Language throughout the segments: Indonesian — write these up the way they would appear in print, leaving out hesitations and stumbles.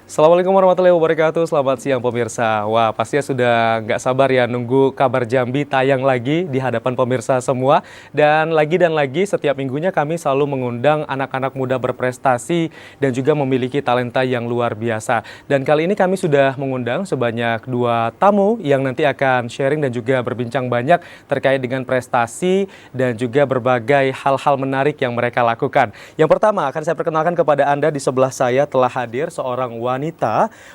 Assalamualaikum warahmatullahi wabarakatuh. Selamat siang pemirsa. Wah, pastinya sudah nggak sabar ya nunggu kabar Jambi tayang lagi di hadapan pemirsa semua. Dan lagi setiap minggunya kami selalu mengundang anak-anak muda berprestasi dan juga memiliki talenta yang luar biasa. Dan kali ini kami sudah mengundang sebanyak 2 tamu yang nanti akan sharing dan juga berbincang banyak terkait dengan prestasi dan juga berbagai hal-hal menarik yang mereka lakukan. Yang pertama akan saya perkenalkan kepada Anda, di sebelah saya telah hadir seorang wanita.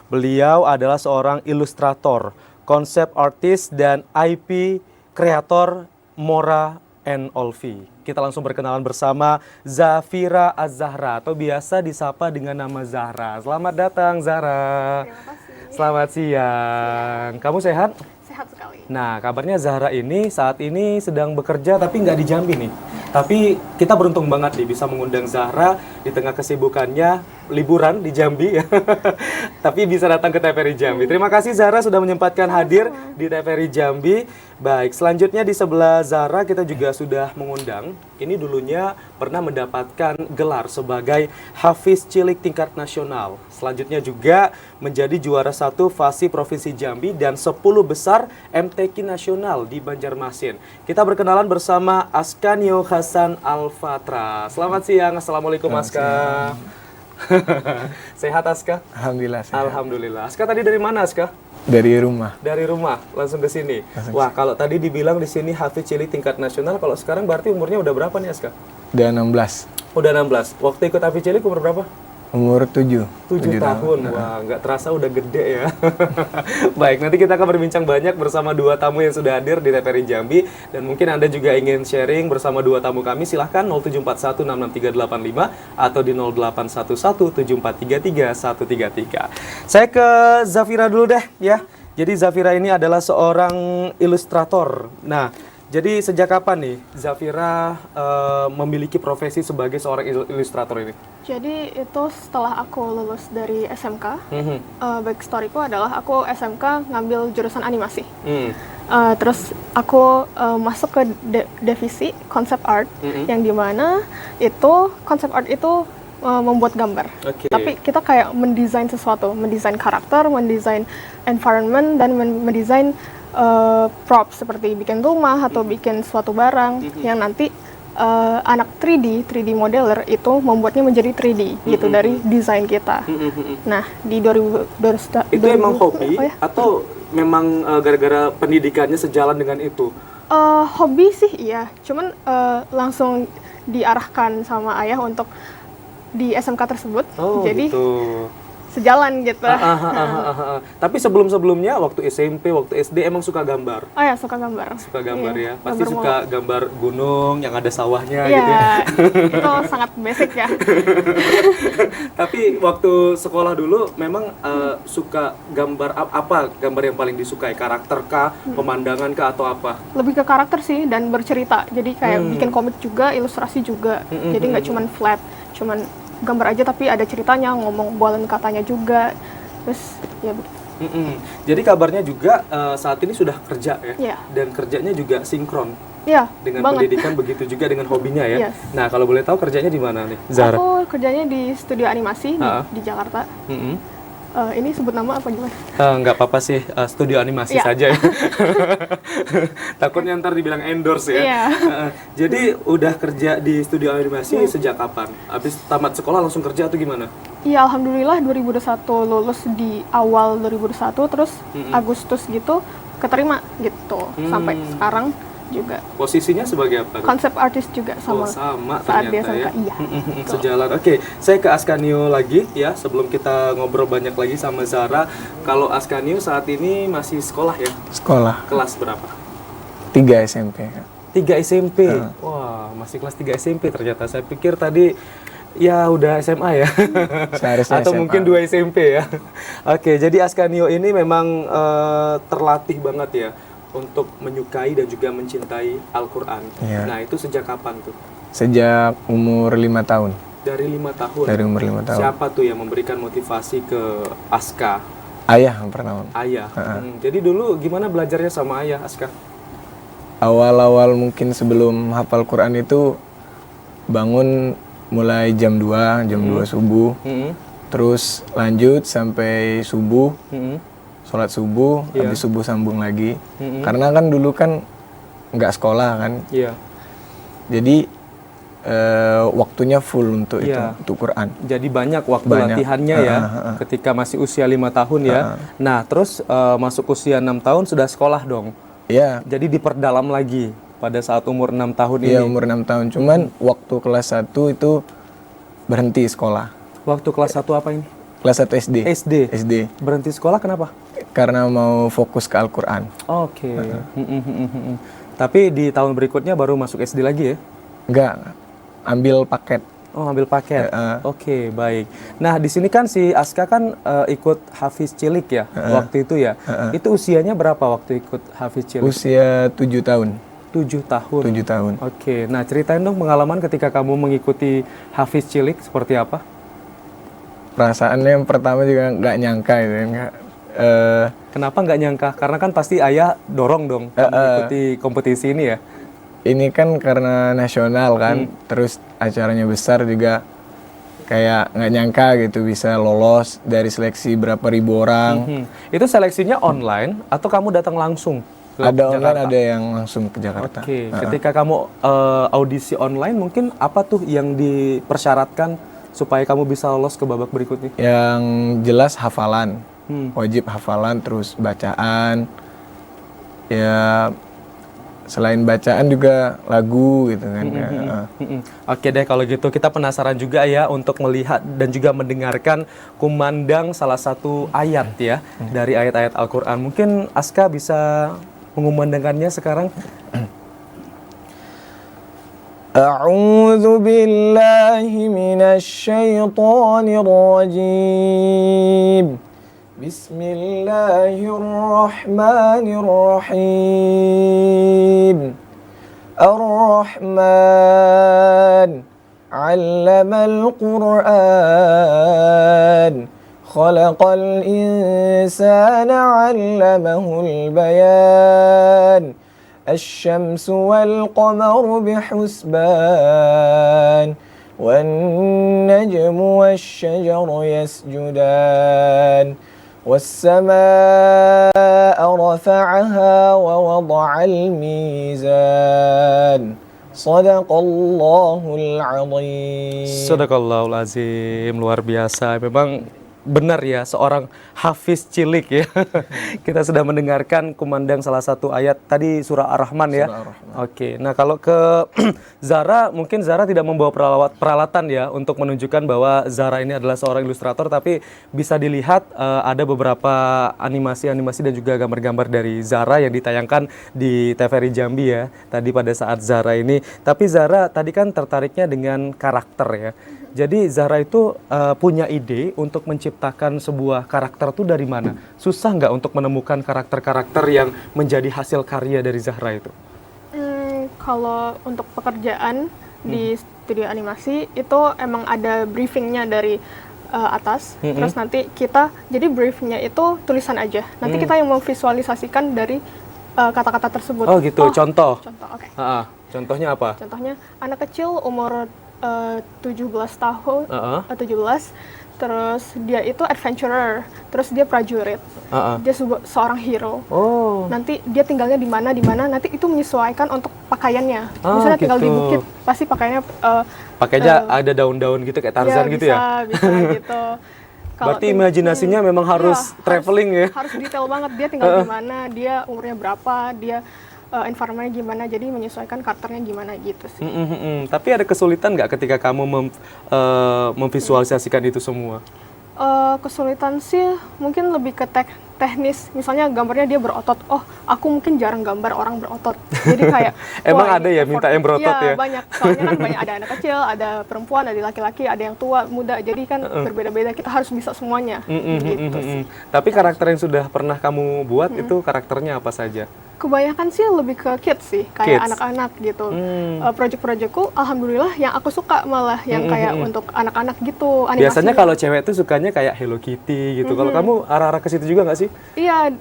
Beliau adalah seorang ilustrator, konsep artis, dan IP kreator Mora and Olvi. Kita langsung berkenalan bersama Zafira Az-Zahra atau biasa disapa dengan nama Zahra. Selamat datang Zahra. Terima kasih. Selamat siang. Kamu sehat? Sehat sekali. Nah, kabarnya Zahra ini saat ini sedang bekerja tapi nggak di Jambi nih. Tapi kita beruntung banget nih bisa mengundang Zahra di tengah kesibukannya liburan di Jambi. Tapi bisa datang ke TVRI Jambi. Terima kasih Zahra sudah menyempatkan hadir di TVRI Jambi. Baik, selanjutnya di sebelah Zahra kita juga sudah mengundang. Ini dulunya pernah mendapatkan gelar sebagai Hafiz Cilik tingkat nasional. Selanjutnya juga menjadi juara 1 FASI Provinsi Jambi dan 10 besar MTQ nasional di Banjarmasin. Kita berkenalan bersama Askanio Hasan Al-Fatra. Selamat siang, Assalamualaikum Aska. Sehat Aska? Alhamdulillah sehat. Alhamdulillah. Aska tadi dari mana Aska? Dari rumah. Dari rumah langsung ke sini. Wah, kalau tadi dibilang di sini Hafiz Cilik tingkat nasional, kalau sekarang berarti umurnya udah berapa nih Aska? Udah 16. Udah 16. Waktu ikut Hafiz Cilik umur berapa? Umur 7. 7 tahun. Wah, nggak terasa udah gede ya. Baik, nanti kita akan berbincang banyak bersama 2 tamu yang sudah hadir di TVRI Jambi. Dan mungkin Anda juga ingin sharing bersama 2 tamu kami, silahkan 0741663385 atau di 08117433 133. Saya ke Zafira dulu deh ya. Jadi Zafira ini adalah seorang ilustrator. Nah, jadi sejak kapan nih Zafira memiliki profesi sebagai seorang ilustrator ini? Jadi itu setelah aku lulus dari SMK, backstoryku adalah aku SMK ngambil jurusan animasi. Terus aku masuk ke divisi konsep art, yang dimana itu konsep art itu membuat gambar. Tapi kita kayak mendesain sesuatu, mendesain karakter, mendesain environment, dan mendesain props seperti bikin rumah atau bikin suatu barang yang nanti anak 3D modeler itu membuatnya menjadi 3D gitu dari desain kita. Nah, di 2000 itu emang hobi atau memang gara-gara pendidikannya sejalan dengan itu? Hobi sih iya, cuman langsung diarahkan sama ayah untuk di SMK tersebut. Jadi gitu. Sejalan gitu. Tapi sebelum-sebelumnya waktu SMP, waktu SD emang suka gambar? Oh ya, suka gambar. Suka gambar ya? Pasti gambar suka gambar gunung yang ada sawahnya gitu ya? Itu sangat basic ya. Tapi waktu sekolah dulu memang suka gambar apa? Gambar yang paling disukai? Karakter kah? Pemandangan kah? Atau apa? Lebih ke karakter sih dan bercerita. Jadi kayak bikin komik juga, ilustrasi juga. Jadi nggak cuman flat, cuman gambar aja tapi ada ceritanya, ngomong bualan katanya juga. Terus ya begitu. Jadi kabarnya juga saat ini sudah kerja ya? Yeah. Dan kerjanya juga sinkron? Iya, dengan banget. pendidikan, begitu juga dengan hobinya ya? Yes. Nah, kalau boleh tahu kerjanya di mana nih, Zahra? Aku kerjanya di studio animasi di Jakarta. Ini sebut nama apa gimana? Nggak apa-apa sih, studio animasi saja ya. Takutnya ntar dibilang endorse ya. Jadi udah kerja di studio animasi sejak kapan? Habis tamat sekolah langsung kerja atau gimana? Iya, alhamdulillah 2021 lulus di awal 2021, terus Agustus gitu keterima gitu. Sampai sekarang juga. Posisinya sebagai apa? Konsep artis juga sama. Sama saat ternyata dia ya. Iya. Sejalan. Oke, saya ke Askanio lagi ya sebelum kita ngobrol banyak lagi sama Zahra. Kalau Askanio saat ini masih sekolah ya? Sekolah. Kelas berapa? 3 SMP. 3 SMP. Wah, masih kelas 3 SMP ternyata. Saya pikir tadi ya udah SMA ya. Seharusnya atau SMA. mungkin 2 SMP ya. Oke, jadi Askanio ini memang terlatih banget ya untuk menyukai dan juga mencintai Al-Quran. Nah, itu sejak kapan tuh? Sejak umur 5 tahun. Dari 5 tahun? Dari umur 5 tahun. Siapa tuh yang memberikan motivasi ke Aska? Ayah yang pertama. Ayah? Jadi dulu gimana belajarnya sama ayah, Aska? Awal-awal mungkin sebelum hafal Quran itu bangun mulai jam 2 subuh. Terus lanjut sampai subuh, sholat subuh, Iya. habis subuh sambung lagi. Karena kan dulu kan nggak sekolah kan, Iya. jadi waktunya full untuk itu, Iya. untuk Quran. Jadi banyak waktu Banyak. latihannya ya, ketika masih usia 5 tahun ya. Nah, terus masuk usia 6 tahun sudah sekolah dong. Iya, Jadi diperdalam lagi pada saat umur 6 tahun ini. iya umur 6 tahun. Cuman waktu kelas 1 itu berhenti sekolah. Waktu kelas 1 apa ini? Kelas 1 SD. SD. Berhenti sekolah kenapa? Karena mau fokus ke Al-Quran. Oke. Tapi di tahun berikutnya baru masuk SD lagi ya? Enggak, ambil paket. Oh, ambil paket. Oke, baik. Nah, di sini kan si Aska kan ikut Hafiz Cilik ya, waktu itu ya. Itu usianya berapa waktu ikut Hafiz Cilik? Usia 7 tahun. 7 tahun. 7 tahun. Oke, nah ceritain dong pengalaman ketika kamu mengikuti Hafiz Cilik seperti apa? Perasaannya yang pertama juga nggak nyangka gitu kan. Kenapa nggak nyangka? Karena kan pasti ayah dorong dong kamu mengikuti kompetisi ini ya. Ini kan karena nasional kan, terus acaranya besar juga, kayak nggak nyangka gitu bisa lolos dari seleksi berapa ribu orang. Itu seleksinya online atau kamu datang langsung ke Ada online, Jakarta? ada yang langsung ke Jakarta. Oke, ketika kamu audisi online mungkin apa tuh yang dipersyaratkan supaya kamu bisa lolos ke babak berikutnya? Yang jelas hafalan, wajib hafalan, terus bacaan. Ya selain bacaan juga lagu gitu kan. Oke deh kalau gitu kita penasaran juga ya untuk melihat dan juga mendengarkan kumandang salah satu ayat ya dari ayat-ayat Al-Quran. Mungkin Aska bisa mengumandangkannya sekarang. A'udzu billahi minasy syaithanir rajim. Bismillahirrahmanirrahim. Ar-Rahman 'allamal Qur'an. Khalaqal insana 'allamahul bayan. الشمس والقمر بحسبان والنجم والشجر يسجدان والسماء رفعها ووضع الميزان صدق الله العظيم. Sadaqallahul azim, luar biasa. Memang benar ya, seorang Hafiz Cilik ya. Kita sudah mendengarkan kumandang salah satu ayat tadi surah Ar-Rahman ya. Oke, nah kalau ke Zara, mungkin Zara tidak membawa peralatan ya untuk menunjukkan bahwa Zara ini adalah seorang ilustrator, tapi bisa dilihat ada beberapa animasi-animasi dan juga gambar-gambar dari Zara yang ditayangkan di TVRI Jambi ya tadi pada saat Zara ini. Tapi Zara tadi kan tertariknya dengan karakter ya. Jadi Zara itu punya ide untuk menciptakan sebuah karakter itu dari mana? Susah nggak untuk menemukan karakter-karakter yang menjadi hasil karya dari Zahra itu? Kalau untuk pekerjaan di studio animasi itu emang ada briefingnya dari atas, terus nanti kita, jadi briefingnya itu tulisan aja. Nanti kita yang memvisualisasikan dari kata-kata tersebut. Oh gitu, contoh. Contoh, oke. Contohnya apa? Contohnya anak kecil umur 17 tahun, 17, terus dia itu adventurer, terus dia prajurit, dia seorang hero. Oh. Nanti dia tinggalnya di mana, nanti itu menyesuaikan untuk pakaiannya. Misalnya tinggal di gitu. bukit, pasti pakaiannya Pakainya ada daun-daun gitu kayak Tarzan gitu ya? Bisa gitu. Berarti imajinasinya memang harus traveling ya? Harus detail banget, dia tinggal di mana, dia umurnya berapa, dia environment-nya gimana, jadi menyesuaikan karakternya gimana gitu sih. Tapi ada kesulitan nggak ketika kamu memvisualisasikan itu semua? Kesulitan sih mungkin lebih ke teknis, misalnya gambarnya dia berotot, oh aku mungkin jarang gambar orang berotot, jadi kayak emang ada ya minta yang berotot ya? Banyak, soalnya kan banyak, ada anak kecil, ada perempuan, ada laki-laki, ada yang tua, muda, jadi kan berbeda-beda, kita harus bisa semuanya gitu sih. Tapi karakter yang sudah pernah kamu buat itu karakternya apa saja? Kebanyakan sih lebih ke kids sih, kayak anak-anak gitu. Project-projectku, alhamdulillah yang aku suka malah yang kayak untuk anak-anak gitu. Animasi. Biasanya kalau cewek tuh sukanya kayak Hello Kitty gitu. Kalau kamu arah-arah ke situ juga nggak sih? Iya,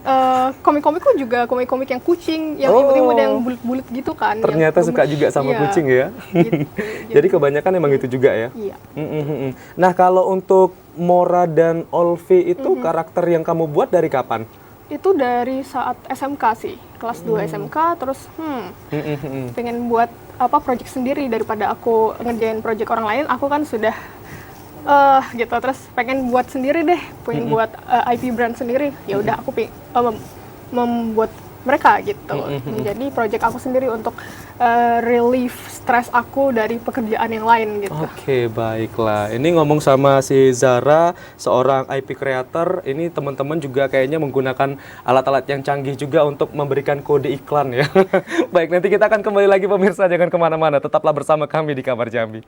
komik-komikku juga komik-komik yang kucing, yang imut-imut yang bulat-bulat gitu kan. Ternyata suka juga sama kucing ya. Gitu. Jadi kebanyakan emang itu juga ya. Iya. Nah kalau untuk Mora dan Olvi itu karakter yang kamu buat dari kapan? Itu dari saat SMK sih, kelas 2 SMK, terus pengen buat project sendiri daripada aku ngerjain project orang lain, aku kan sudah gitu, terus pengen buat sendiri deh, pengen buat IP brand sendiri. Ya udah aku membuat mereka gitu, menjadi project aku sendiri untuk relief stres aku dari pekerjaan yang lain gitu. Oke, baiklah. Ini ngomong sama si Zara, seorang IP creator, ini teman-teman juga kayaknya menggunakan alat-alat yang canggih juga untuk memberikan kode iklan ya. Baik, nanti kita akan kembali lagi pemirsa, jangan kemana-mana, tetaplah bersama kami di Kabar Jambi.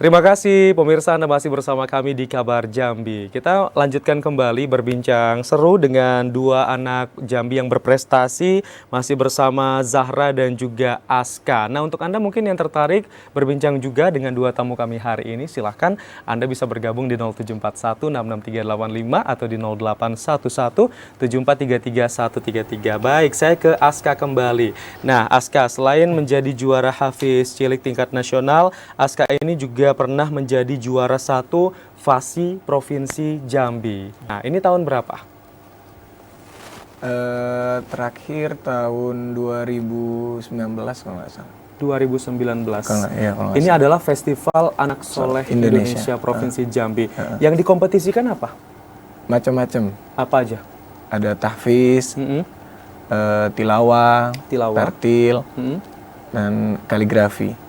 Terima kasih pemirsa, Anda masih bersama kami di Kabar Jambi. Kita lanjutkan kembali berbincang seru dengan dua anak Jambi yang berprestasi, masih bersama Zahra dan juga Aska. Nah, untuk Anda mungkin yang tertarik berbincang juga dengan dua tamu kami hari ini, silahkan Anda bisa bergabung di 0741663385 atau di 0811743333. Baik, saya ke Aska kembali. Nah, Aska, selain menjadi juara Hafiz Cilik tingkat nasional, Aska ini juga pernah menjadi juara 1 FASI Provinsi Jambi. Nah, ini tahun berapa? Terakhir tahun 2019 kalau nggak salah. 2019. Kalau nggak Ini salah. adalah Festival Anak Soleh Indonesia Provinsi Jambi. Yang dikompetisikan apa? Macam-macam. Apa aja? Ada tahfiz, tilawah, tartil, dan kaligrafi.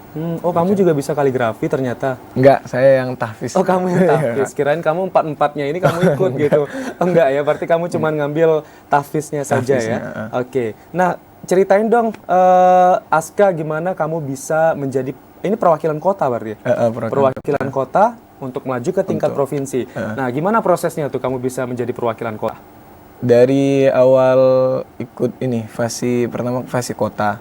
Oh, kamu juga bisa kaligrafi ternyata? Enggak, saya yang tahfiz. Oh, kamu yang tahfiz. Kirain kamu empat-empatnya ini kamu ikut gitu. Enggak ya, berarti kamu cuma ngambil tahfiznya saja ya. Oke. Nah, ceritain dong Aska, gimana kamu bisa menjadi, ini perwakilan kota berarti ya? Perwakilan kota untuk maju ke tingkat provinsi. Nah, gimana prosesnya tuh kamu bisa menjadi perwakilan kota? Dari awal ikut ini pertama FASI kota.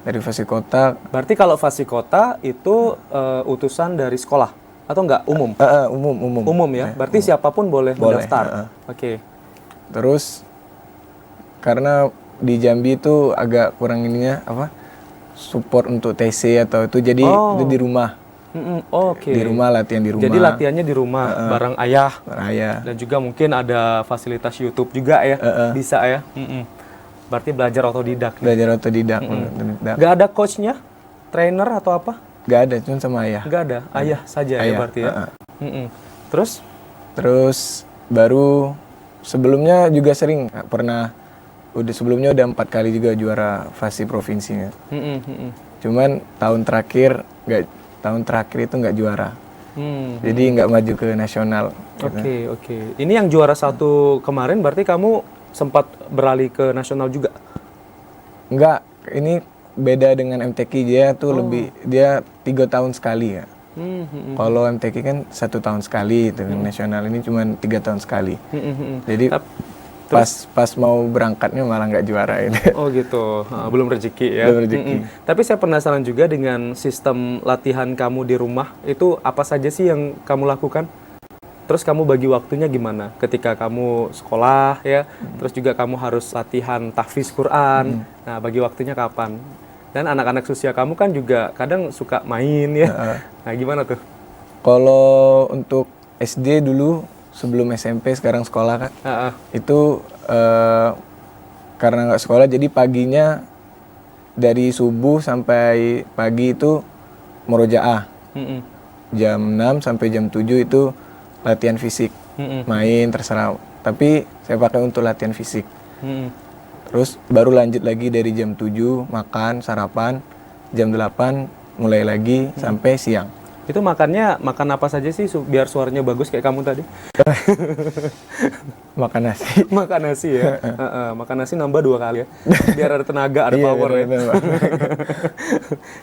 Dari FASI kota. Berarti kalau FASI kota itu utusan dari sekolah atau enggak umum? Umum. Umum ya. Berarti siapapun boleh mendaftar. Oke. Terus karena di Jambi itu agak kurang ininya support untuk TC atau itu, jadi itu di rumah. Oke. Di rumah, latihan di rumah. Jadi latihannya di rumah bareng ayah. Dan juga mungkin ada fasilitas YouTube juga ya. Bisa ya. Berarti belajar otodidak. Belajar otodidak. Gak ada coachnya? Trainer atau apa? Gak ada, cuma sama ayah. Gak ada, ayah saja ya berarti ya. Terus baru sebelumnya juga sering pernah. Sebelumnya udah 4 kali juga juara FASI provinsinya. Cuman tahun terakhir itu nggak juara. Jadi nggak maju ke nasional. Oke. Ini yang juara 1 kemarin berarti kamu sempat beralih ke nasional juga? Enggak, ini beda dengan MTQ, dia tuh dia 3 tahun sekali ya. Kalau MTQ kan 1 tahun sekali, itu nasional ini cuma 3 tahun sekali. Jadi pas mau berangkatnya malah nggak juara ini. Oh gitu, belum rezeki ya. Belum rezeki. Tapi saya penasaran juga dengan sistem latihan kamu di rumah, itu apa saja sih yang kamu lakukan? Terus kamu bagi waktunya gimana? Ketika kamu sekolah ya, terus juga kamu harus latihan tahfiz Quran. Nah, bagi waktunya kapan? Dan anak-anak usia kamu kan juga kadang suka main ya. Nah, gimana tuh? Kalau untuk SD dulu, sebelum SMP sekarang sekolah kan, itu karena nggak sekolah jadi paginya dari subuh sampai pagi itu murojaah. Jam 6 sampai jam 7 itu latihan fisik, main terserah. Tapi saya pakai untuk latihan fisik. Terus baru lanjut lagi dari jam 7 makan sarapan, jam 8 mulai lagi sampai siang. Itu makannya makan apa saja sih biar suaranya bagus kayak kamu tadi? Makan nasi. Makan nasi ya. Makan nasi nambah 2 kali ya. Biar ada tenaga, ada power ya.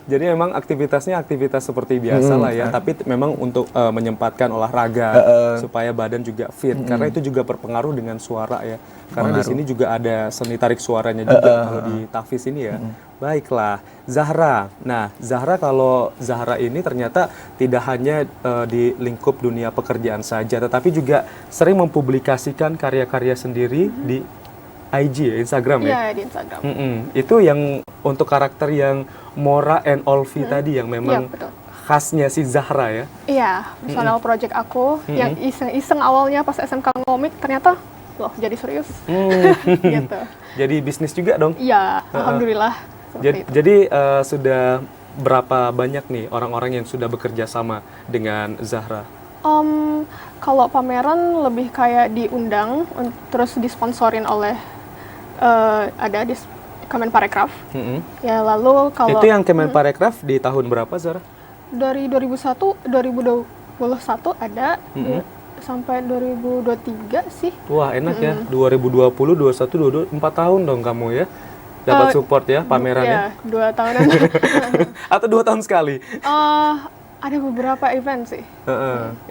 Jadi memang aktivitasnya aktivitas seperti biasa lah ya. Tapi memang untuk menyempatkan olahraga supaya badan juga fit. Karena itu juga berpengaruh dengan suara ya. Karena di sini juga ada seni tarik suaranya juga kalau di tahfiz ini ya. Baiklah, Zahra. Nah, kalau Zahra ini ternyata tidak hanya di lingkup dunia pekerjaan saja, tetapi juga sering mempublikasikan karya-karya sendiri di IG ya, Instagram ya? Iya, di Instagram. Itu yang untuk karakter yang Mora and Olvi tadi yang memang betul. khasnya si Zahra ya? Iya, personal project aku yang iseng-iseng awalnya pas SMK ngomik, ternyata loh jadi serius. Gitu. Jadi bisnis juga dong? Iya, alhamdulillah. Jadi sudah berapa banyak nih orang-orang yang sudah bekerja sama dengan Zahra? Kalau pameran lebih kayak diundang, terus disponsorin oleh ada di Kemenparekraf. Ya lalu kalau itu yang Kemenparekraf di tahun berapa, Zahra? Dari 2001, 2021 ada sampai 2023 sih. Wah enak ya, 2020, 21, 22, 4 tahun dong kamu ya dapat support ya pamerannya? Iya, 2 tahunan. Atau 2 tahun sekali? Ada beberapa event sih.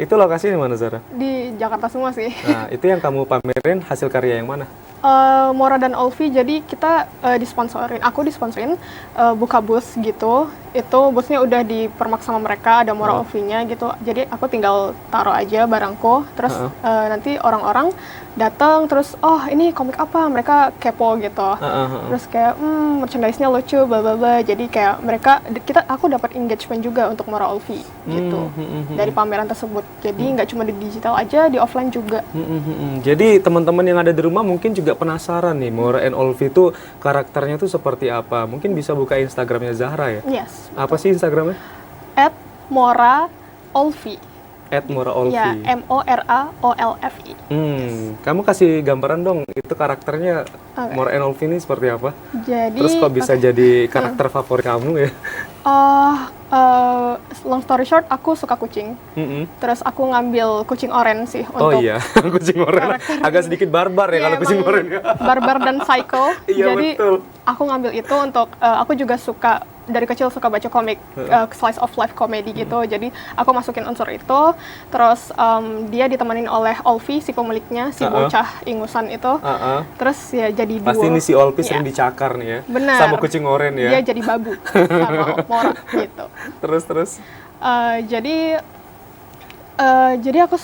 Itu lokasinya di mana, Zahra? Di Jakarta semua sih. Nah, itu yang kamu pamerin hasil karya yang mana? Mora dan Olvi, jadi kita aku disponsorin buka booth gitu. Itu boothnya udah dipermak sama mereka, ada Mora Olvi-nya gitu. Jadi aku tinggal taruh aja barangku, terus nanti orang-orang datang terus ini komik apa, mereka kepo gitu. Terus kayak merchandise-nya lucu bla bla bla. Jadi kayak aku dapat engagement juga untuk Mora Olvi gitu dari pameran tersebut. Jadi nggak cuma di digital aja, di offline juga. Jadi teman-teman yang ada di rumah mungkin juga penasaran nih Mora and Olvi itu karakternya tuh seperti apa? Mungkin bisa buka Instagramnya Zahra ya? Yes. Apa sih Instagramnya? @MoraOlvi. @MoraOlvi. Ya, MORAOLFI. Kamu kasih gambaran dong, itu karakternya Mora and Olvi ini seperti apa? Jadi Terus kok bisa jadi karakter favorit kamu ya? Long story short, aku suka kucing. Terus aku ngambil kucing oren sih Oh untuk iya, kucing oren agak sedikit barbar ya kalau kucing oren. Barbar dan psycho. Iya, Jadi betul. aku ngambil itu untuk aku juga suka dari kecil suka baca komik slice of life comedy gitu. Jadi aku masukin unsur itu. Terus dia ditemenin oleh Olvi si pemiliknya, si bocah ingusan itu. Terus ya jadi duo. Pasti nih si Olvi sering dicakar nih ya. Benar. Sama kucing oren ya. Dia jadi babu sama Mora gitu. Terus. Jadi aku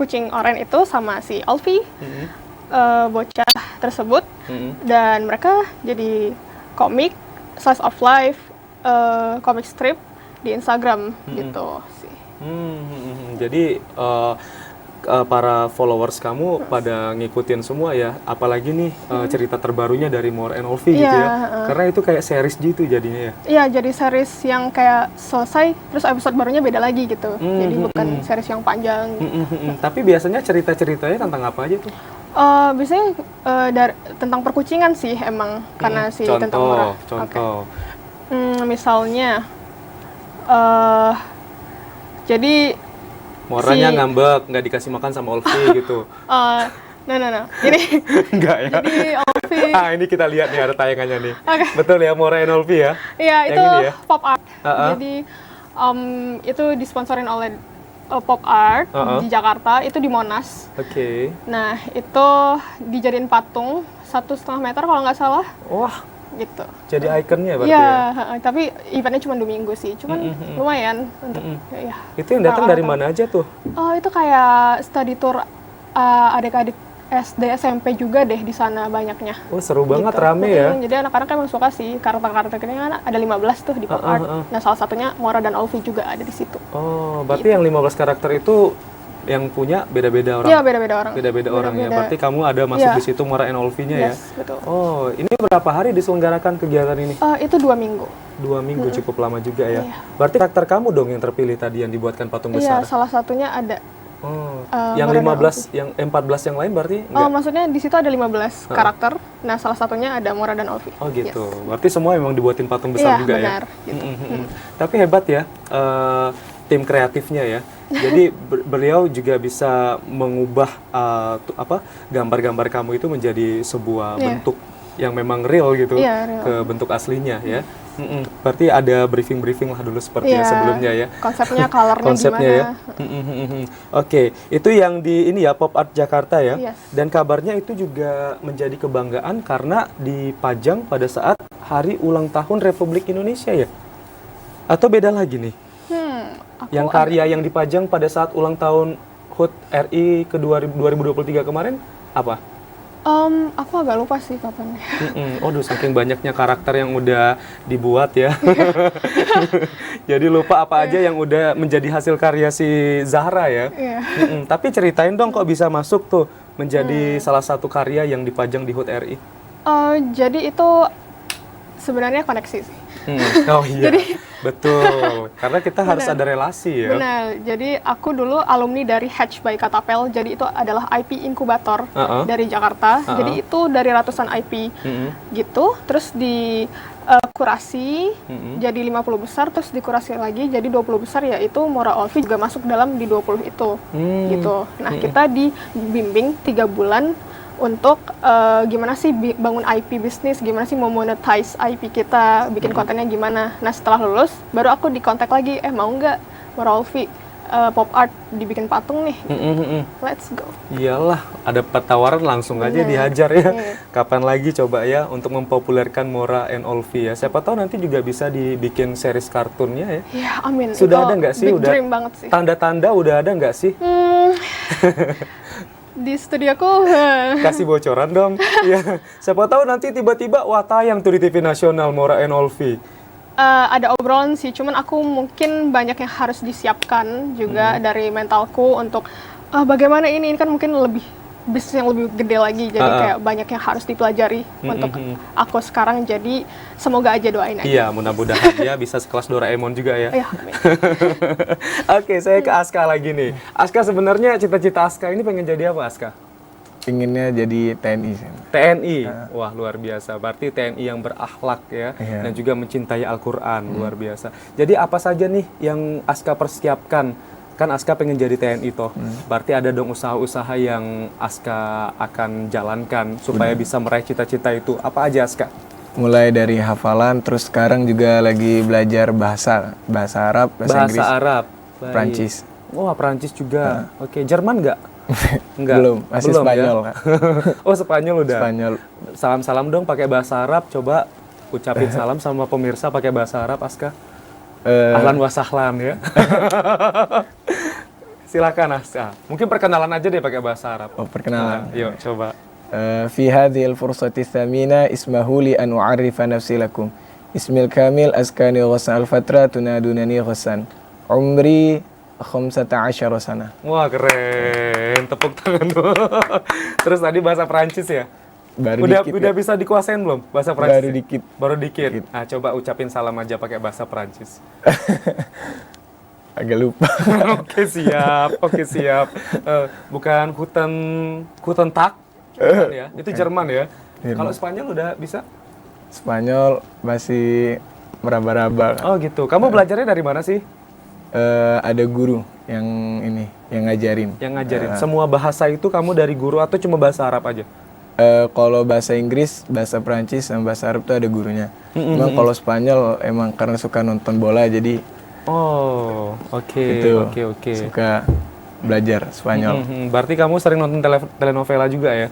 kucing oren itu sama si Olvi, bocah tersebut, dan mereka jadi komik slice of life, comic strip di Instagram gitu sih. Jadi para followers kamu pada ngikutin semua ya, apalagi nih cerita terbarunya dari Mora and Olvi gitu ya, karena itu kayak series gitu jadinya ya. Iya, jadi series yang kayak selesai terus episode barunya beda lagi gitu, jadi bukan series yang panjang. Tapi biasanya cerita-ceritanya tentang apa aja tuh? Biasanya tentang perkucingan sih emang, karena tentang Mora. Contoh. Misalnya, jadi Moranya ngambek, nggak dikasih makan sama Olvi gitu. Nah. Ini Enggak ya? jadi Olvi. Ini kita lihat nih ada tayangannya nih. Okay. Betul ya, Mora and Olvi ya? Iya, itu ya? pop art. Jadi itu disponsorin oleh pop art di Jakarta, itu di Monas. Oke. Nah, itu dijadiin patung 1,5 meter kalau nggak salah. Wah, gitu. jadi ikonnya berarti ya? ya? Tapi eventnya cuma 2 minggu sih, cuman lumayan untuk ya. Itu yang datang dari mana aja tuh? Itu kayak study tour adik-adik SD SMP juga deh di sana banyaknya. Oh, seru banget, gitu. Rame ya? Jadi anak-anak emang suka sih karakter-karakter ini, kan ada 15 tuh di pop art. Nah, salah satunya Mora dan Olvi juga ada di situ. Oh, berarti yang 15 karakter itu yang punya beda-beda orang? Iya, beda-beda orang. Beda-beda orang ya? Berarti kamu ada masuk di situ Mora and Olvi-nya ya? Yes, betul. Oh, ini berapa hari diselenggarakan kegiatan ini? Itu 2 minggu. 2 minggu, cukup lama juga ya? Berarti karakter kamu dong yang terpilih tadi yang dibuatkan patung besar? Iya, salah satunya ada. Oh, yang 15, yang 14 yang lain berarti enggak? Oh, maksudnya di situ ada 15 karakter. Nah, salah satunya ada Mora dan Olvi. Oh gitu. Yes. Berarti semua memang dibuatin patung besar juga benar, ya? Gitu. Tapi hebat ya tim kreatifnya ya. Jadi beliau juga bisa mengubah gambar-gambar kamu itu menjadi sebuah bentuk yang memang real gitu, real. ke bentuk aslinya ya. Berarti ada briefing lah dulu seperti sebelumnya ya. Konsepnya, colornya konsepnya gimana. Ya. Oke, itu yang di ini ya Pop Art Jakarta ya. Yes. Dan kabarnya itu juga menjadi kebanggaan karena dipajang pada saat Hari Ulang Tahun Republik Indonesia ya. Atau beda lagi nih? Yang karya yang dipajang pada saat ulang tahun HUT RI ke 2023 kemarin apa? Aku agak lupa sih kapan. Waduh, saking banyaknya karakter yang udah dibuat ya. Jadi lupa apa aja yang udah menjadi hasil karya si Zahra ya. Iya. Tapi ceritain dong kok bisa masuk tuh menjadi salah satu karya yang dipajang di HUT RI. Jadi itu sebenarnya koneksi sih. Oh iya, betul. Karena kita harus ada relasi ya. Benar, jadi aku dulu alumni dari Hatch by Katapel, jadi itu adalah IP inkubator dari Jakarta. Jadi itu dari ratusan IP gitu, terus di kurasi jadi 50 besar, terus dikurasi lagi jadi 20 besar, yaitu Mora Olvi juga masuk dalam di 20 itu gitu. Nah kita dibimbing 3 bulan untuk gimana sih bangun IP bisnis, gimana sih memonetize IP kita, bikin kontennya gimana. Nah setelah lulus, baru aku dikontak lagi, mau nggak Mora Olvi pop art dibikin patung nih, let's go. Iyalah, ada tawaran langsung aja dihajar ya. Kapan lagi coba ya untuk mempopulerkan Mora and Olvi ya. Siapa tahu nanti juga bisa dibikin series kartunnya ya. Ya amin. Sudah ada nggak sih? Big dream banget sih. Tanda-tanda udah ada nggak sih? Di studioku Kasih bocoran dong. Ya, siapa tahu nanti tiba-tiba wah tayang tuh di TV nasional Mora and Olvi. Ada obrolan sih, cuman aku mungkin banyak yang harus disiapkan juga dari mentalku untuk bagaimana ini kan mungkin lebih bisnis yang lebih gede lagi, jadi kayak banyak yang harus dipelajari untuk aku sekarang. Jadi semoga aja doain aja. Iya, mudah-mudahan ya bisa sekelas Doraemon juga ya. Iya. Oke, saya ke Aska lagi nih. Aska, sebenarnya cita-cita Aska ini pengen jadi apa, Aska? Inginnya jadi TNI sih. TNI, wah luar biasa. Berarti TNI yang berakhlak ya, dan juga mencintai Al-Quran, luar biasa. Jadi apa saja nih yang Aska persiapkan? Kan Aska pengen jadi TNI toh, berarti ada dong usaha-usaha yang Aska akan jalankan supaya bisa meraih cita-cita itu. Apa aja Aska? Mulai dari hafalan, terus sekarang juga lagi belajar bahasa Arab, bahasa Inggris, Arab, Prancis. Wah, Prancis juga. Oke, Jerman nggak? Enggak. Belum, masih belum, Spanyol. Ya? Oh, Spanyol udah. Spanyol. Salam-salam dong pakai bahasa Arab. Coba ucapin salam sama pemirsa pakai bahasa Arab, Aska. Ahlan wa sahlan ya. Silakan Aska. Mungkin perkenalan aja deh pakai bahasa Arab. Oh, perkenalan. Yuk, coba. في هذه الفرصة الثمينة اسمه لي أن أعرف نفسي لكم. اسمي الكامل أسكاني غسان الفترة تنادونني غسان. عمري 15 سنة. Wah, keren. Tepuk tangan dulu. Terus tadi bahasa Prancis ya? Udah bisa dikuasain belum bahasa Prancis? Baru dikit. Nah, coba ucapin salam aja pakai bahasa Prancis. Agak lupa. Oke, siap. Bukan Guten Tag ya? Itu Jerman ya? Kalau Spanyol udah bisa? Spanyol masih meraba-raba. Oh gitu. Kamu belajarnya dari mana sih? Ada guru yang ngajarin. Yang ngajarin. Semua bahasa itu kamu dari guru atau cuma bahasa Arab aja? Kalau bahasa Inggris, bahasa Prancis, sama bahasa Arab tuh ada gurunya. Emang kalau Spanyol emang karena suka nonton bola jadi. Oh, oke. Suka belajar Spanyol. Berarti kamu sering nonton telenovela juga ya?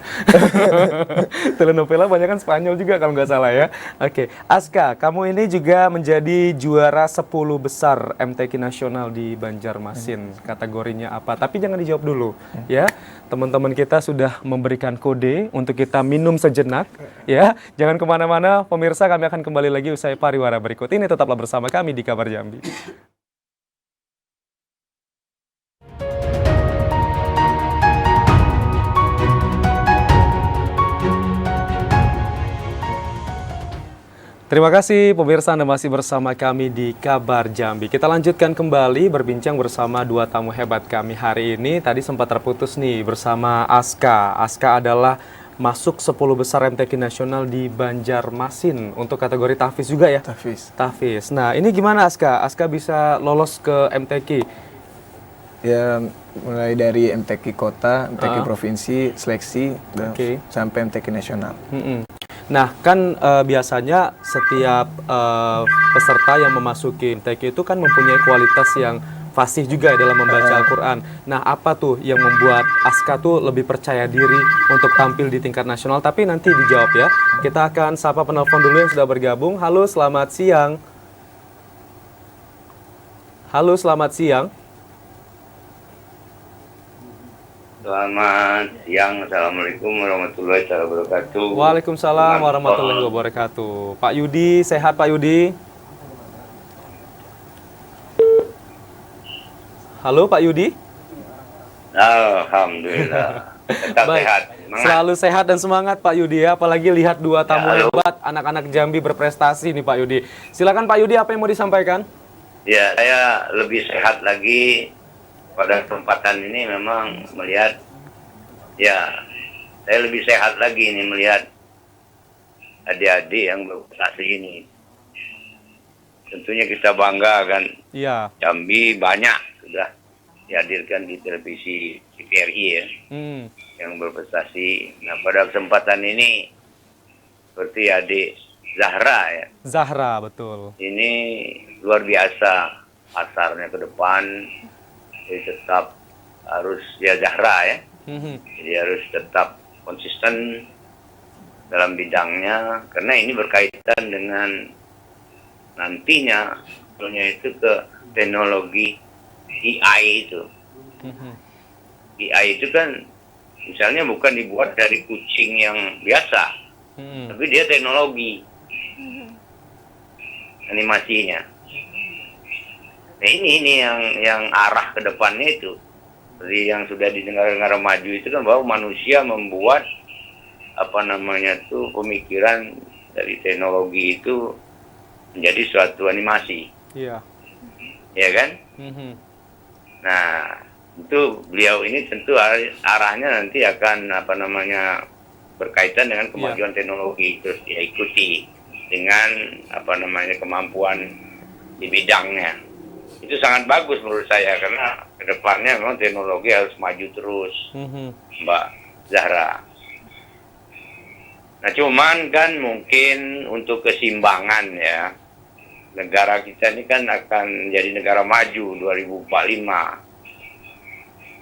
Telenovela banyak kan Spanyol juga kalau nggak salah ya. Oke, Aska, kamu ini juga menjadi juara 10 besar MTQ nasional di Banjarmasin. Kategorinya apa? Tapi jangan dijawab dulu ya. Teman-teman kita sudah memberikan kode untuk kita minum sejenak ya. Jangan kemana-mana, pemirsa, kami akan kembali lagi usai pariwara berikut ini. Tetaplah bersama kami di Kabar Jambi. Terima kasih pemirsa, Anda masih bersama kami di Kabar Jambi. Kita lanjutkan kembali berbincang bersama dua tamu hebat kami hari ini. Tadi sempat terputus nih bersama Aska. Aska adalah masuk 10 besar MTQ nasional di Banjarmasin untuk kategori tahfiz juga ya? Tahfiz. Nah, ini gimana Aska? Aska bisa lolos ke MTQ? Ya, mulai dari MTQ kota, MTQ provinsi, seleksi, sampai MTQ nasional. Nah, kan biasanya setiap peserta yang memasuki MTQ itu kan mempunyai kualitas yang fasih juga dalam membaca Al-Quran. Nah, apa tuh yang membuat Aska tuh lebih percaya diri untuk tampil di tingkat nasional? Tapi nanti dijawab ya. Kita akan sapa penelpon dulu yang sudah bergabung. Halo, selamat siang. Halo, selamat siang. Selamat siang, Assalamualaikum warahmatullahi wabarakatuh. Waalaikumsalam warahmatullahi wabarakatuh. Pak Yudi, sehat Pak Yudi? Halo Pak Yudi? Alhamdulillah, tetap Baik. sehat. Semangat. Selalu sehat dan semangat Pak Yudi ya. Apalagi lihat dua tamu halo. hebat, anak-anak Jambi berprestasi nih Pak Yudi. Silakan Pak Yudi, apa yang mau disampaikan? Ya, saya lebih sehat lagi pada kesempatan ini memang melihat, ya, saya lebih sehat lagi ini melihat adik-adik yang berprestasi ini. Tentunya kita bangga kan, Iya. Jambi banyak sudah dihadirkan di televisi TVRI ya, yang berprestasi. Nah, pada kesempatan ini, seperti adik Zahra ya, Zahra, betul. ini luar biasa pasarnya ke depan, jadi tetap harus ya Zahra ya, jadi harus tetap konsisten dalam bidangnya, karena ini berkaitan dengan nantinya itu ke teknologi AI itu. AI itu kan misalnya bukan dibuat dari kucing yang biasa, tapi dia teknologi animasinya. Nah ini yang arah ke depannya itu, seperti yang sudah di negara-negara maju itu kan, bahwa manusia membuat pemikiran dari teknologi itu menjadi suatu animasi. Iya. Ya kan? Nah, itu beliau ini tentu arahnya nanti akan berkaitan dengan kemajuan teknologi, terus dia ikuti dengan kemampuan di bidangnya. Itu sangat bagus menurut saya, karena kedepannya memang teknologi harus maju terus, Mbak Zahra. Nah, cuman kan mungkin untuk keseimbangan ya, negara kita ini kan akan menjadi negara maju 2045.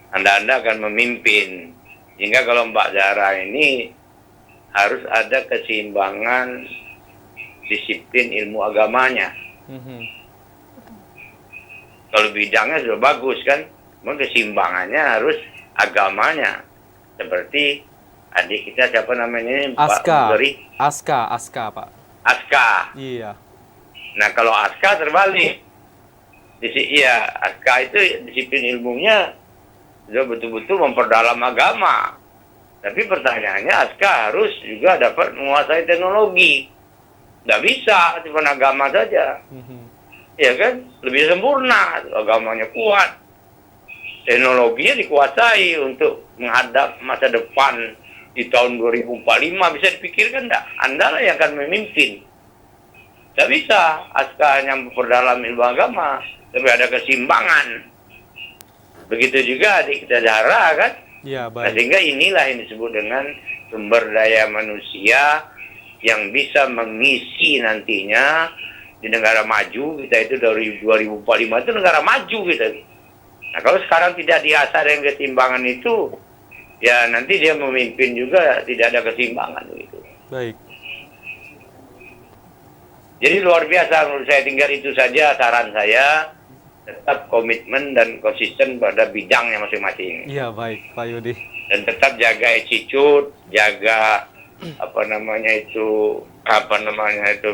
Anda akan memimpin, sehingga kalau Mbak Zahra ini harus ada keseimbangan disiplin ilmu agamanya. Kalau bidangnya sudah bagus kan, keseimbangannya harus agamanya. Seperti adik kita siapa namanya? Aska. Pak Aska Pak. Aska. Iya. Nah kalau Aska terbalik. Iya, Aska itu disiplin ilmunya sudah betul-betul memperdalam agama. Tapi pertanyaannya, Aska harus juga dapat menguasai teknologi. Nggak bisa cuma agama saja. Ya kan? Lebih sempurna, agamanya kuat. Teknologinya dikuasai untuk menghadap masa depan di tahun 2045. Bisa dipikirkan enggak? Anda lah yang akan memimpin. Nggak bisa Aska hanya memperdalam ilmu agama, tapi ada keseimbangan. Begitu juga adik kita Zahra kan? Iya, baik. Nah, sehingga inilah yang disebut dengan sumber daya manusia yang bisa mengisi nantinya di negara maju kita itu dari 2045 itu negara maju kita. Nah, kalau sekarang tidak diasah dengan keseimbangan itu, ya nanti dia memimpin juga tidak ada keseimbangan gitu. Baik. Jadi luar biasa menurut saya, tinggal itu saja saran saya, tetap komitmen dan konsisten pada bidangnya masing-masing. Iya, baik Pak Yudi. Dan tetap jaga attitude, jaga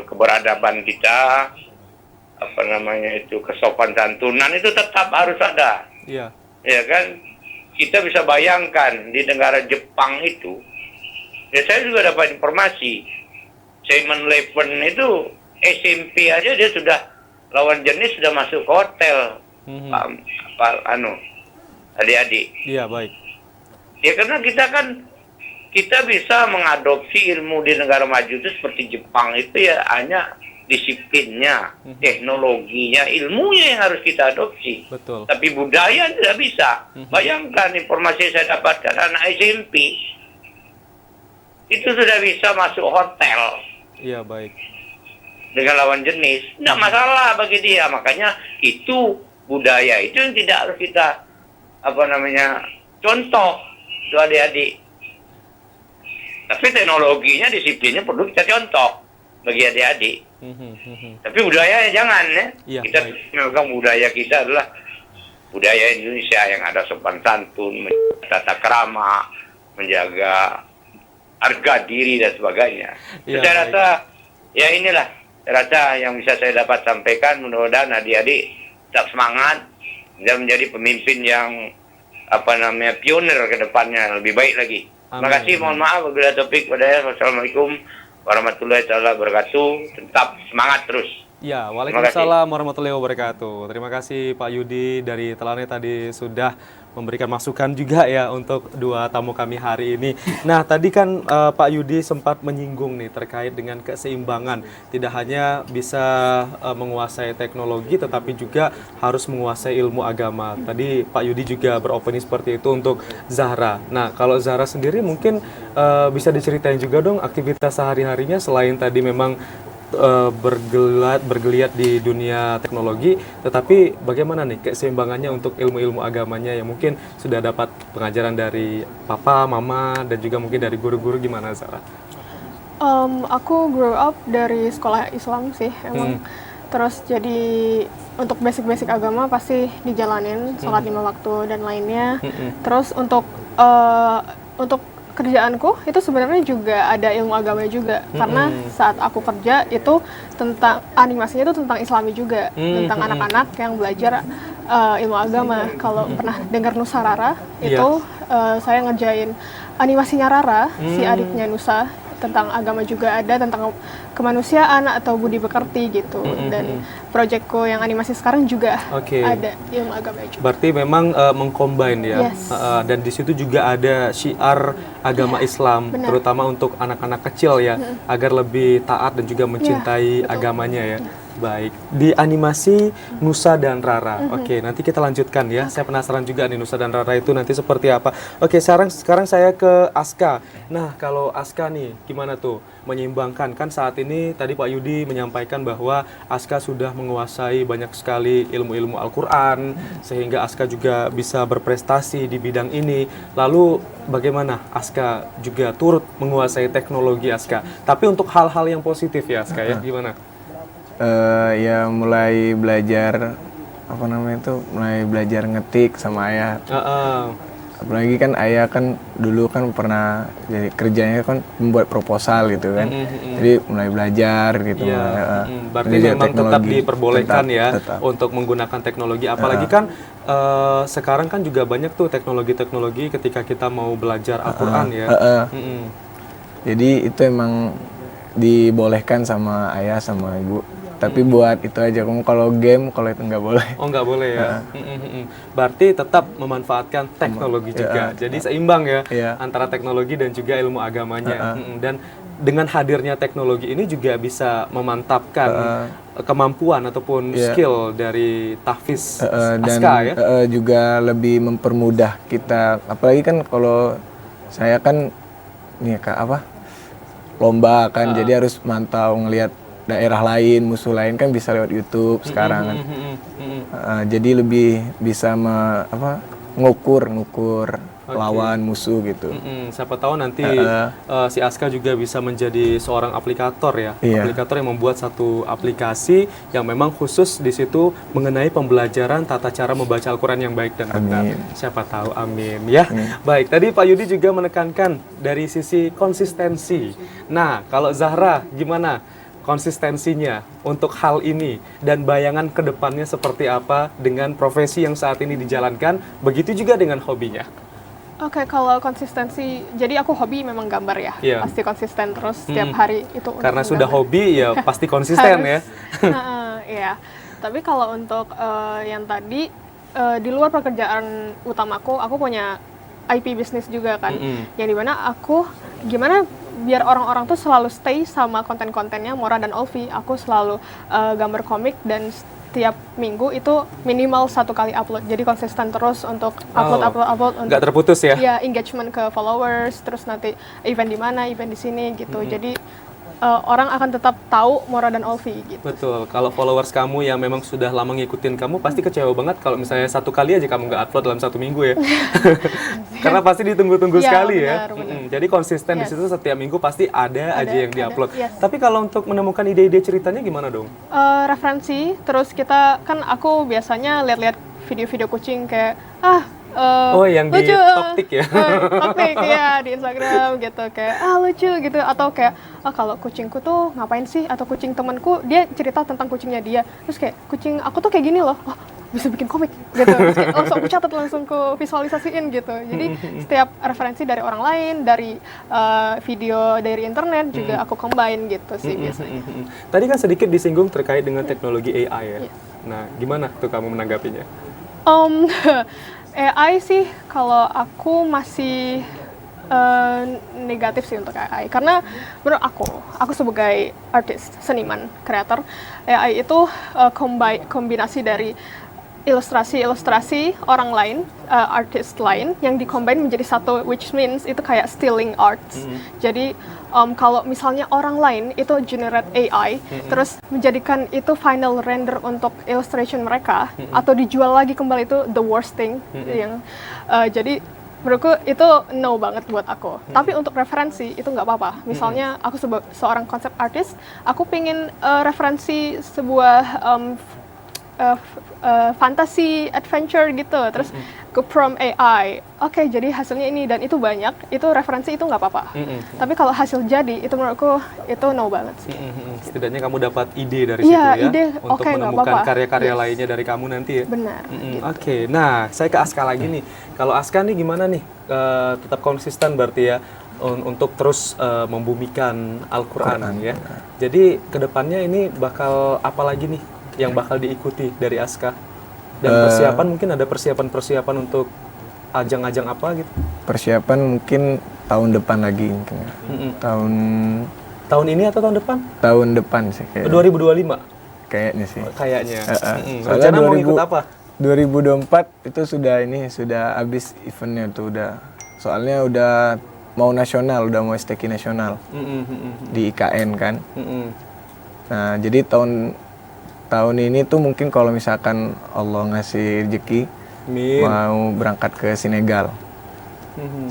keberadaban kita, kesopan santunan itu tetap harus ada. Iya. Ya kan? Kita bisa bayangkan di negara Jepang itu, ya saya juga dapat informasi, Simon Leven itu SMP aja dia sudah lawan jenis sudah masuk ke hotel. Adik-adik. Iya, baik. Ya karena kita bisa mengadopsi ilmu di negara maju itu seperti Jepang itu ya hanya disiplinnya, teknologinya, ilmunya yang harus kita adopsi. Betul. Tapi budaya tidak bisa. Bayangkan informasi yang saya dapatkan, anak SMP itu sudah bisa masuk hotel. Iya, baik. Dengan lawan jenis, tidak masalah bagi dia. Makanya itu budaya itu yang tidak harus kita contoh itu adik-adik. Tapi teknologinya, disiplinnya perlu kita contoh bagi adik-adik. Tapi budayanya jangan ya. Iya, Kita baik. memegang budaya kita adalah budaya Indonesia yang ada sopan santun, menjaga tata krama, menjaga harga diri dan sebagainya. Ya, Saya rasa ya inilah, saya rasa yang bisa saya dapat sampaikan. Mudah-mudahan adik-adik tetap semangat dan menjadi pemimpin yang pionir ke depannya lebih baik lagi. Terima kasih, mohon maaf apabila topik pada wassalamualaikum warahmatullahi wabarakatuh. Tetap semangat terus. Ya, waalaikumsalam warahmatullahi wabarakatuh. Terima kasih Pak Yudi dari Telane tadi sudah memberikan masukan juga ya untuk dua tamu kami hari ini. Nah, tadi kan Pak Yudi sempat menyinggung nih terkait dengan keseimbangan. Tidak hanya bisa menguasai teknologi, tetapi juga harus menguasai ilmu agama. Tadi Pak Yudi juga beropini seperti itu untuk Zahra. Nah, kalau Zahra sendiri mungkin bisa diceritain juga dong aktivitas sehari-harinya selain tadi memang bergeliat di dunia teknologi, tetapi bagaimana nih keseimbangannya untuk ilmu-ilmu agamanya yang mungkin sudah dapat pengajaran dari papa, mama, dan juga mungkin dari guru-guru, gimana Zara? Aku grow up dari sekolah Islam sih emang. Terus jadi untuk basic-basic agama pasti dijalanin, sholat 5 waktu dan lainnya. Terus untuk kerjaanku itu sebenarnya juga ada ilmu agamanya juga, karena saat aku kerja itu tentang animasinya itu tentang Islami juga, tentang anak-anak yang belajar ilmu agama. Kalau pernah dengar Nusa Rara itu saya ngerjain animasinya Rara, si adiknya Nusa, tentang agama juga ada, tentang kemanusiaan atau budi pekerti gitu. Dan proyekku yang animasi sekarang juga ada ilmu agama juga. Berarti memang mengcombine ya. Dan di situ juga ada syiar agama Islam, terutama untuk anak-anak kecil ya, agar lebih taat dan juga mencintai agamanya ya. Baik, di animasi Nusa dan Rara. Oke, nanti kita lanjutkan ya. Saya penasaran juga nih Nusa dan Rara itu nanti seperti apa. Oke, sekarang saya ke Aska. Nah, kalau Aska nih gimana tuh menyeimbangkan, kan saat ini tadi Pak Yudi menyampaikan bahwa Aska sudah menguasai banyak sekali ilmu-ilmu Al-Qur'an sehingga Aska juga bisa berprestasi di bidang ini. Lalu bagaimana Aska juga turut menguasai teknologi Aska? Tapi untuk hal-hal yang positif ya Aska ya, gimana? Ya mulai belajar mulai belajar ngetik sama ayah. Apalagi kan ayah kan dulu kan pernah jadi kerjanya kan membuat proposal gitu kan. Jadi mulai belajar gitu. Berarti memang tetap diperbolehkan tetap. Untuk menggunakan teknologi. Apalagi kan sekarang kan juga banyak tuh teknologi-teknologi ketika kita mau belajar Al-Qur'an ya. Jadi itu emang dibolehkan sama ayah sama ibu. Tapi buat itu aja, kalau game, kalau itu nggak boleh. Oh, nggak boleh ya? Berarti tetap memanfaatkan teknologi juga. Jadi seimbang ya antara teknologi dan juga ilmu agamanya. Dan dengan hadirnya teknologi ini juga bisa memantapkan kemampuan ataupun skill dari tahfiz Aska ya? Juga lebih mempermudah kita. Apalagi kan kalau saya kan lomba kan, jadi harus mantau ngelihat daerah lain, musuh lain kan bisa lewat YouTube sekarang kan. Jadi lebih bisa ngukur lawan musuh gitu. Siapa tahu nanti si Aska juga bisa menjadi seorang aplikator ya. Aplikator yang membuat satu aplikasi yang memang khusus di situ mengenai pembelajaran tata cara membaca Al-Qur'an yang baik dan benar. Siapa tahu, amin ya. Baik, tadi Pak Yudi juga menekankan dari sisi konsistensi. Nah, kalau Zahra gimana konsistensinya untuk hal ini dan bayangan ke depannya seperti apa dengan profesi yang saat ini dijalankan, begitu juga dengan hobinya? Oke, kalau konsistensi, jadi aku hobi memang gambar ya, pasti konsisten terus setiap hari itu. Karena sudah hobi ya pasti konsisten ya. Iya, tapi kalau untuk yang tadi di luar pekerjaan utamaku, aku punya IP bisnis juga kan, yang dimana aku gimana biar orang-orang tuh selalu stay sama konten-kontennya Mora dan Olvi. Aku selalu gambar komik dan setiap minggu itu minimal 1 kali upload. Jadi konsisten terus untuk upload. Nggak terputus ya? Ya, engagement ke followers, terus nanti event di mana, event di sini gitu. Jadi orang akan tetap tahu Mora dan Olvi gitu. Betul, kalau followers kamu yang memang sudah lama ngikutin kamu pasti kecewa banget kalau misalnya 1 kali aja kamu nggak upload dalam 1 minggu ya. Karena pasti ditunggu-tunggu sekali ya. Benar. Jadi konsisten di situ setiap minggu pasti ada aja yang diupload. Tapi kalau untuk menemukan ide-ide ceritanya gimana dong? Referensi, terus kita kan aku biasanya lihat-lihat video-video kucing kayak yang di lucu, Toktik ya? Toktik ya di Instagram gitu kayak lucu gitu, atau kayak kalau kucingku tuh ngapain sih, atau kucing temanku dia cerita tentang kucingnya dia, terus kayak kucing aku tuh kayak gini loh, bisa bikin komik gitu, terus kayak langsung aku catat, langsung aku visualisasiin gitu. Jadi setiap referensi dari orang lain, dari video dari internet juga aku combine gitu sih biasanya. Tadi kan sedikit disinggung terkait dengan teknologi AI ya. Nah, gimana tuh kamu menanggapinya? AI sih kalau aku masih negatif sih untuk AI, karena menurut aku sebagai artis, seniman, kreator, AI itu kombinasi dari ilustrasi orang lain, artis lain yang dikombin menjadi satu, which means itu kayak stealing arts. Jadi kalau misalnya orang lain itu generate AI, terus menjadikan itu final render untuk illustration mereka, atau dijual lagi kembali, itu the worst thing. Yang jadi menurutku itu no banget buat aku. Tapi untuk referensi itu nggak apa-apa. Misalnya aku seorang konsep artis, aku pingin referensi sebuah fantasy adventure gitu, terus ke prompt AI, oke, jadi hasilnya ini dan itu banyak, itu referensi itu nggak apa-apa. Tapi kalau hasil jadi, itu menurutku itu no banget sih. Setidaknya kamu dapat ide dari situ ya, ide, untuk menemukan karya-karya lainnya dari kamu nanti ya. Benar. Gitu. Oke, nah saya ke Aska lagi nih. Kalau Aska nih gimana nih? Tetap konsisten berarti ya untuk terus membumikan Al-Quran ya. Jadi kedepannya ini bakal apa lagi nih yang bakal diikuti dari Aska? Dan persiapan, mungkin ada persiapan untuk ajang-ajang apa gitu? Persiapan mungkin tahun depan lagi mungkin. Tahun ini atau tahun depan? Tahun depan sih kayaknya. 2025? Kayaknya sih. Kayaknya. Soalnya Rencana mau ikut apa? 2024 itu sudah habis eventnya tuh udah. Soalnya udah mau nasional, udah mau STQ nasional di IKN kan. Nah jadi tahun ini tuh mungkin kalau misalkan Allah ngasih rezeki, mau berangkat ke Senegal.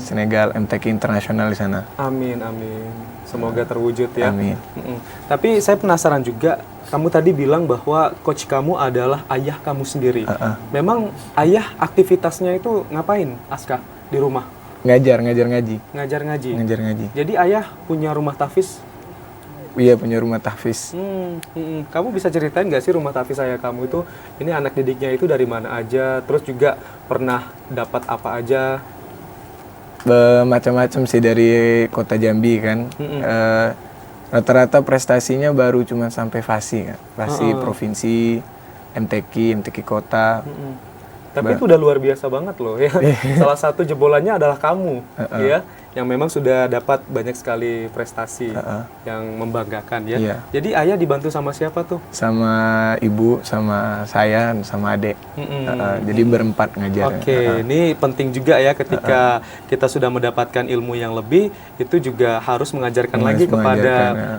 Senegal MTQ internasional di sana. Amin, amin. Semoga terwujud ya. Amin. Tapi saya penasaran juga, kamu tadi bilang bahwa coach kamu adalah ayah kamu sendiri. Memang ayah aktivitasnya itu ngapain, Aska, di rumah? Ngajar ngaji. Ngajar ngaji. Jadi ayah punya rumah tahfiz? Iya, punya rumah tahfiz. Kamu bisa ceritain nggak sih rumah tahfiz ayah kamu itu, ini anak didiknya itu dari mana aja, terus juga pernah dapat apa aja? Macam-macam sih dari kota Jambi kan. Rata-rata prestasinya baru cuma sampai FASI kan. FASI provinsi, MTQ kota. Tapi itu udah luar biasa banget loh ya. Salah satu jebolannya adalah kamu ya, yang memang sudah dapat banyak sekali prestasi yang membanggakan ya. Jadi ayah dibantu sama siapa tuh? Sama ibu, sama saya, sama adik. Jadi berempat ngajar. Oke, ini penting juga ya ketika kita sudah mendapatkan ilmu yang lebih, itu juga harus mengajarkan lagi kepada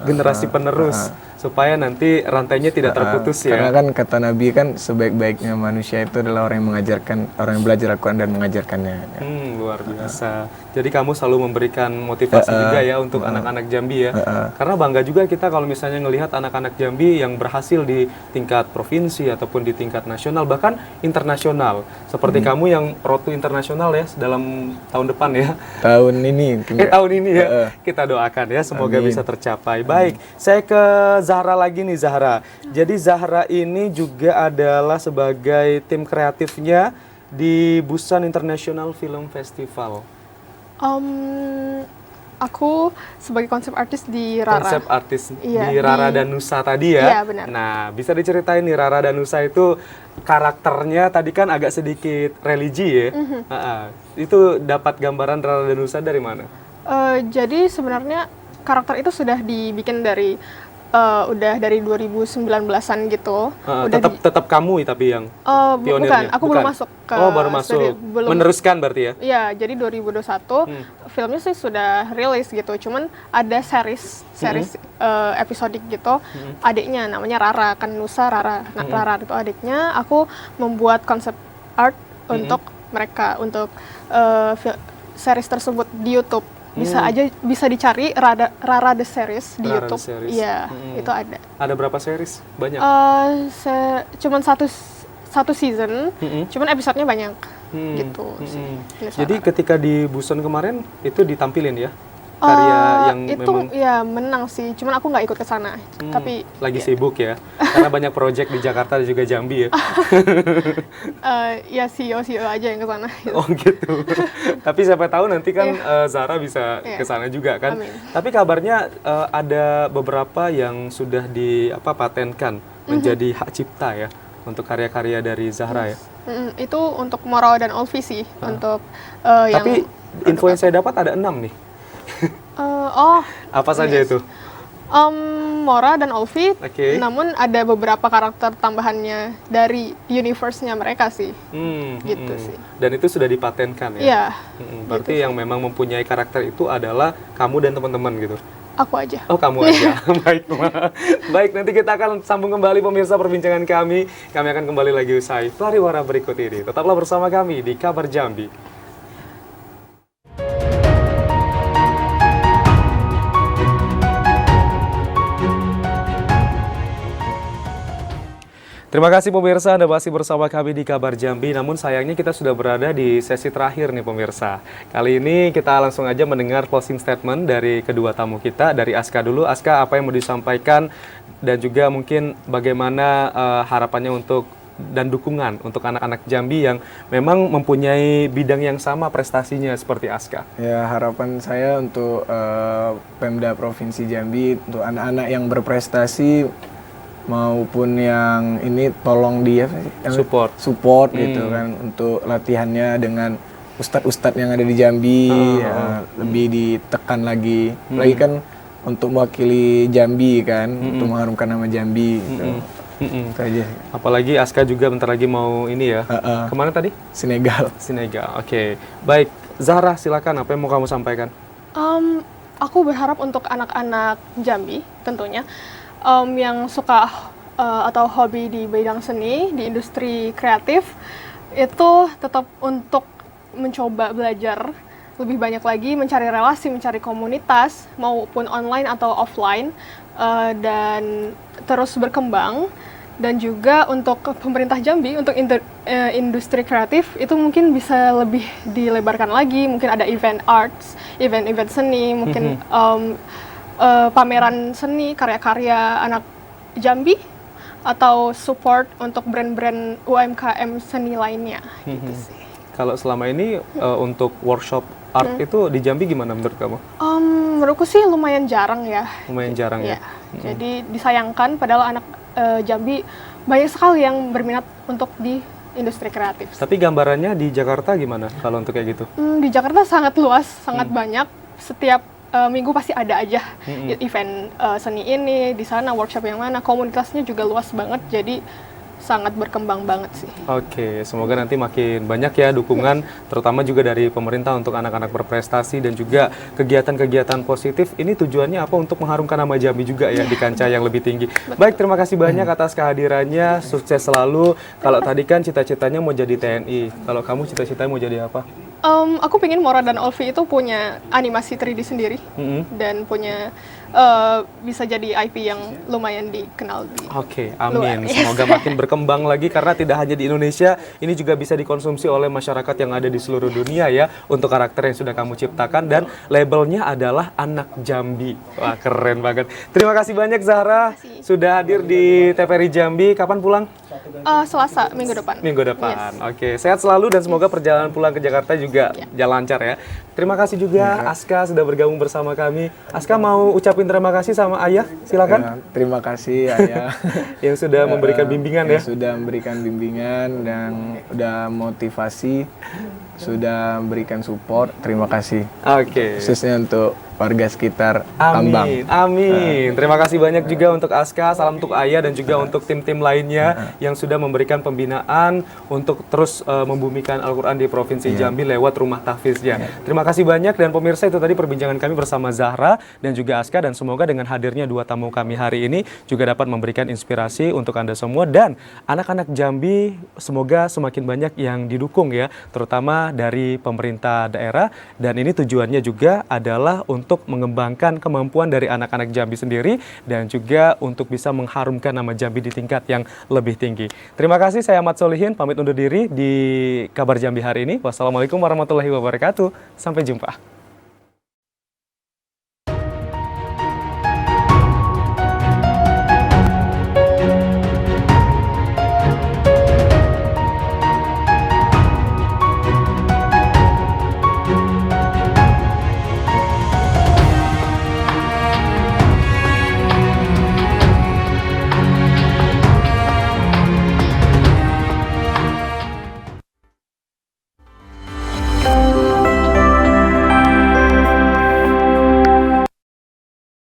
generasi penerus. Supaya nanti rantainya tidak terputus ya. Karena kan kata Nabi kan sebaik-baiknya manusia itu adalah orang yang mengajarkan, orang yang belajar Al-Quran dan mengajarkannya. Luar biasa. Jadi kamu selalu memberikan motivasi juga ya untuk anak-anak Jambi ya. Karena bangga juga kita kalau misalnya ngelihat anak-anak Jambi yang berhasil di tingkat provinsi ataupun di tingkat nasional, bahkan internasional. Seperti kamu yang road to internasional ya dalam tahun depan ya. Tahun ini. Tahun ini ya. Kita doakan ya semoga bisa tercapai. Baik, saya ke Zahra lagi nih, Zahra. Jadi Zahra ini juga adalah sebagai tim kreatifnya di Busan International Film Festival. Aku sebagai konsep artis di Rara. Konsep artis di Rara dan Nusa tadi ya? Iya, benar. Nah, bisa diceritain nih Rara dan Nusa itu karakternya tadi kan agak sedikit religi ya? Itu dapat gambaran Rara dan Nusa dari mana? Jadi sebenarnya karakter itu sudah dibikin dari udah dari 2019-an gitu. Tetap kamu tapi yang Bukan, pionirnya? aku belum masuk ke baru masuk. Meneruskan berarti ya? Iya, jadi 2021 filmnya sih sudah rilis gitu. Cuman ada series episodik gitu. Adiknya namanya Rara, kan Nusa Rara. Nah, Rara itu adiknya. Aku membuat konsep art untuk mereka, untuk series tersebut di YouTube. Bisa dicari Rara The Series di YouTube. Iya, itu ada. Ada berapa series? Banyak? Cuman satu season, cuman episodenya banyak gitu sih. Jadi ketika di Busan kemarin itu ditampilin ya karya yang itu memang ya menang sih, cuman aku nggak ikut ke sana. Tapi lagi sibuk ya, karena banyak proyek di Jakarta dan juga Jambi ya. ya CEO aja yang ke sana. Oh gitu. Tapi siapa tahu nanti kan Zara bisa ke sana juga kan. Amin. Tapi kabarnya ada beberapa yang sudah patenkan menjadi hak cipta ya untuk karya-karya dari Zahra ya. Itu untuk Moro dan Olvi sih, untuk Tapi yang info yang saya dapat ada 6 nih. Apa saja itu? Mora dan Olvi, Oke. namun ada beberapa karakter tambahannya dari universe-nya mereka sih, gitu sih. Dan itu sudah dipatenkan ya? Iya. Berarti yang memang mempunyai karakter itu adalah kamu dan teman-teman gitu? Aku aja. Oh, kamu aja. Baik, baik, nanti kita akan sambung kembali pemirsa perbincangan kami. Kami akan kembali lagi usai pariwara berikut ini. Tetaplah bersama kami di Kabar Jambi. Terima kasih pemirsa, Anda masih bersama kami di Kabar Jambi. Namun sayangnya kita sudah berada di sesi terakhir nih pemirsa. Kali ini kita langsung aja mendengar closing statement dari kedua tamu kita. Dari Aska dulu. Aska, apa yang mau disampaikan dan juga mungkin bagaimana harapannya untuk dan dukungan untuk anak-anak Jambi yang memang mempunyai bidang yang sama prestasinya seperti Aska? Ya, harapan saya untuk Pemda Provinsi Jambi, untuk anak-anak yang berprestasi maupun yang ini tolong dia support gitu kan untuk latihannya dengan ustadz-ustadz yang ada di Jambi, lebih ditekan lagi. Lagi kan untuk mewakili Jambi kan, untuk mengharumkan nama Jambi gitu. Itu aja. Apalagi Aska juga bentar lagi mau ini ya. Kemana tadi? Senegal. Oke. Baik, Zahra silakan, apa yang mau kamu sampaikan? Aku berharap untuk anak-anak Jambi tentunya yang suka atau hobi di bidang seni, di industri kreatif, itu tetap untuk mencoba belajar lebih banyak lagi, mencari relasi, mencari komunitas, maupun online atau offline, dan terus berkembang. Dan juga untuk pemerintah Jambi, untuk industri kreatif, itu mungkin bisa lebih dilebarkan lagi, mungkin ada event arts, event-event seni, mungkin pameran seni, karya-karya anak Jambi, atau support untuk brand-brand UMKM seni lainnya. Gitu sih. Kalau selama ini untuk workshop art itu di Jambi gimana menurut kamu? Menurutku sih lumayan jarang ya. Lumayan jarang ya? Jadi disayangkan, padahal anak Jambi banyak sekali yang berminat untuk di industri kreatif. Tapi gambarannya di Jakarta gimana kalau untuk kayak gitu? Di Jakarta sangat luas, sangat banyak. Setiap minggu pasti ada aja event seni ini, di sana workshop yang mana, komunitasnya juga luas banget, jadi sangat berkembang banget sih. Oke, semoga nanti makin banyak ya dukungan, terutama juga dari pemerintah untuk anak-anak berprestasi dan juga kegiatan-kegiatan positif. Ini tujuannya apa? Untuk mengharumkan nama Jambi juga ya di kancah yang lebih tinggi. Baik, terima kasih banyak atas kehadirannya, sukses selalu. Kalau tadi kan cita-citanya mau jadi TNI, kalau kamu cita-citanya mau jadi apa? Aku pengen Mora dan Olvi itu punya animasi 3D sendiri dan punya bisa jadi IP yang lumayan dikenal di Oke, amin. luar. Semoga makin berkembang lagi karena tidak hanya di Indonesia, ini juga bisa dikonsumsi oleh masyarakat yang ada di seluruh dunia ya untuk karakter yang sudah kamu ciptakan dan labelnya adalah Anak Jambi. Wah, keren banget. Terima kasih banyak Zahra sudah hadir di TVRI Jambi. Kapan pulang? Selasa minggu depan. Minggu depan. Yes. Oke, sehat selalu dan semoga perjalanan pulang ke Jakarta juga jalan lancar ya. Terima kasih juga Aska sudah bergabung bersama kami. Aska mau ucapin terima kasih sama Ayah, silakan. Ya, terima kasih Ayah yang sudah memberikan bimbingan ya. Sudah memberikan bimbingan dan udah motivasi, sudah memberikan support. Terima kasih. Oke. Khususnya untuk warga sekitar Tambang. Amin. Terima kasih banyak juga untuk Aska, salam untuk Ayah dan juga untuk tim-tim lainnya yang sudah memberikan pembinaan untuk terus membumikan Al-Quran di Provinsi Jambi lewat rumah tahfiznya. Terima kasih banyak dan pemirsa, itu tadi perbincangan kami bersama Zahra dan juga Aska, dan semoga dengan hadirnya dua tamu kami hari ini juga dapat memberikan inspirasi untuk Anda semua dan anak-anak Jambi, semoga semakin banyak yang didukung ya, terutama dari pemerintah daerah, dan ini tujuannya juga adalah untuk untuk mengembangkan kemampuan dari anak-anak Jambi sendiri dan juga untuk bisa mengharumkan nama Jambi di tingkat yang lebih tinggi. Terima kasih, saya Ahmad Solihin, pamit undur diri di Kabar Jambi hari ini. Wassalamualaikum warahmatullahi wabarakatuh. Sampai jumpa.